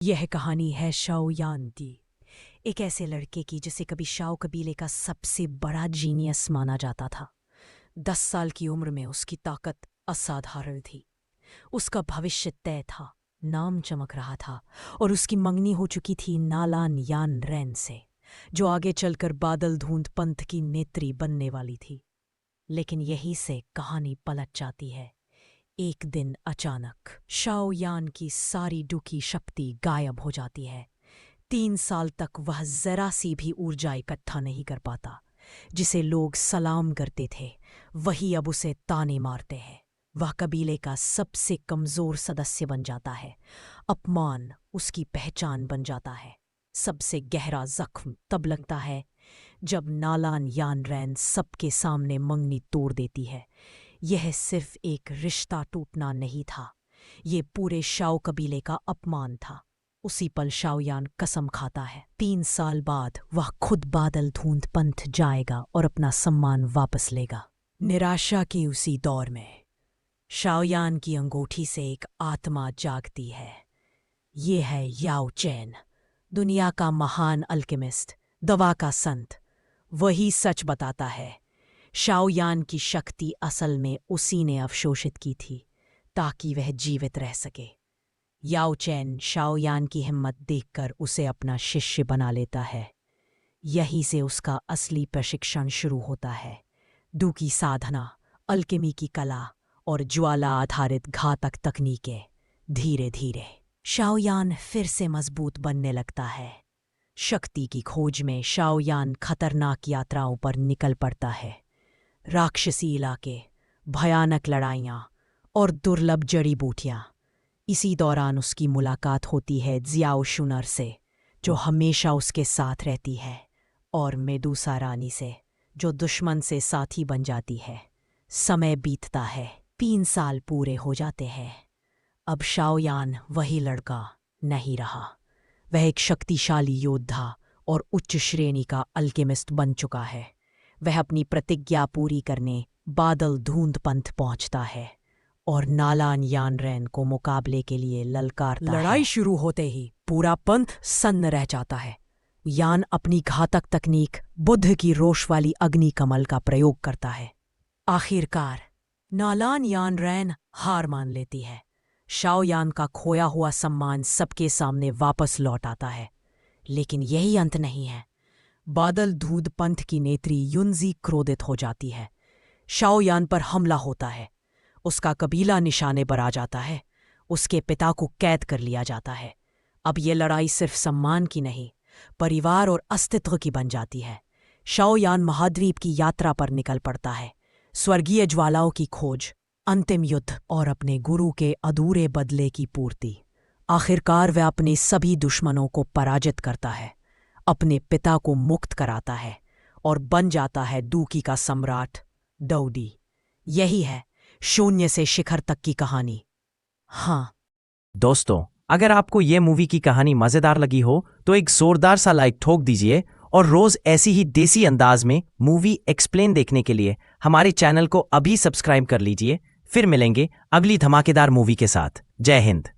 यह कहानी है शाओ यान की, एक ऐसे लड़के की जिसे कभी शाओ कबीले का सबसे बड़ा जीनियस माना जाता था। 10 साल की उम्र में उसकी ताकत असाधारण थी। उसका भविष्य तय था, नाम चमक रहा था और उसकी मंगनी हो चुकी थी नालान यान रैन से, जो आगे चलकर बादल धूंध पंथ की नेत्री बनने वाली थी। लेकिन यहीं से कहानी पलट जाती है। एक दिन अचानक शाओ यान की सारी डूकी शक्ति गायब हो जाती है। 3 साल तक वह जरा सी भी ऊर्जा इकट्ठा नहीं कर पाता। जिसे लोग सलाम करते थे वही अब उसे ताने मारते हैं। वह कबीले का सबसे कमजोर सदस्य बन जाता है। अपमान उसकी पहचान बन जाता है। सबसे गहरा जख्म तब लगता है जब नालान यान रैन सबके सामने मंगनी तोड़ देती है। यह सिर्फ एक रिश्ता टूटना नहीं था, ये पूरे शाओ कबीले का अपमान था। उसी पल शाओयान कसम खाता है, 3 साल बाद वह खुद बादल धूंध पंथ जाएगा और अपना सम्मान वापस लेगा। निराशा के उसी दौर में शाओयान की अंगूठी से एक आत्मा जागती है। ये है याओ चैन, दुनिया का महान अल्केमिस्ट, दवा का संत। वही सच बताता है, शाओयान की शक्ति असल में उसी ने अवशोषित की थी ताकि वह जीवित रह सके। याओ चैन शाओयान की हिम्मत देखकर उसे अपना शिष्य बना लेता है। यहीं से उसका असली प्रशिक्षण शुरू होता है। डू की साधना, अल्केमी की कला और ज्वाला आधारित घातक तकनीकें। धीरे धीरे शाओयान फिर से मजबूत बनने लगता है। शक्ति की खोज में शाओयान खतरनाक यात्राओं पर निकल पड़ता है। राक्षसी इलाके, भयानक लड़ाइयाँ और दुर्लभ जड़ी बूटियाँ। इसी दौरान उसकी मुलाकात होती है जियाओ शुनर से, जो हमेशा उसके साथ रहती है, और मेदुसा रानी से, जो दुश्मन से साथी बन जाती है। समय बीतता है, 3 साल पूरे हो जाते हैं। अब शाओयान वही लड़का नहीं रहा। वह एक शक्तिशाली योद्धा और उच्च श्रेणी का अल्केमिस्ट बन चुका है। वह अपनी प्रतिज्ञा पूरी करने बादल धूंध पंथ पहुंचता है और नालान यान रैन को मुकाबले के लिए ललकारता है। लड़ाई शुरू होते ही पूरा पंथ सन्न रह जाता है। यान अपनी घातक तकनीक बुद्ध की रोश वाली अग्नि कमल का प्रयोग करता है। आखिरकार नालान यान रैन हार मान लेती है। शाओयान का खोया हुआ सम्मान सबके सामने वापस लौट आता है। लेकिन यही अंत नहीं है। बादल धूंध पंथ की नेत्री युनजी क्रोधित हो जाती है। शाओयान पर हमला होता है। उसका कबीला निशाने पर आ जाता है। उसके पिता को कैद कर लिया जाता है। अब ये लड़ाई सिर्फ सम्मान की नहीं, परिवार और अस्तित्व की बन जाती है। शाओयान महाद्वीप की यात्रा पर निकल पड़ता है। स्वर्गीय ज्वालाओं की खोज, अंतिम युद्ध और अपने गुरु के अधूरे बदले की पूर्ति। आखिरकार वह अपने सभी दुश्मनों को पराजित करता है, अपने पिता को मुक्त कराता है और बन जाता है डूकी का सम्राट डौडी। यही है शून्य से शिखर तक की कहानी। हाँ दोस्तों, अगर आपको ये मूवी की कहानी मजेदार लगी हो तो एक जोरदार सा लाइक ठोक दीजिए और रोज ऐसी ही देसी अंदाज में मूवी एक्सप्लेन देखने के लिए हमारे चैनल को अभी सब्सक्राइब कर लीजिए। फिर मिलेंगे अगली धमाकेदार मूवी के साथ। जय हिंद।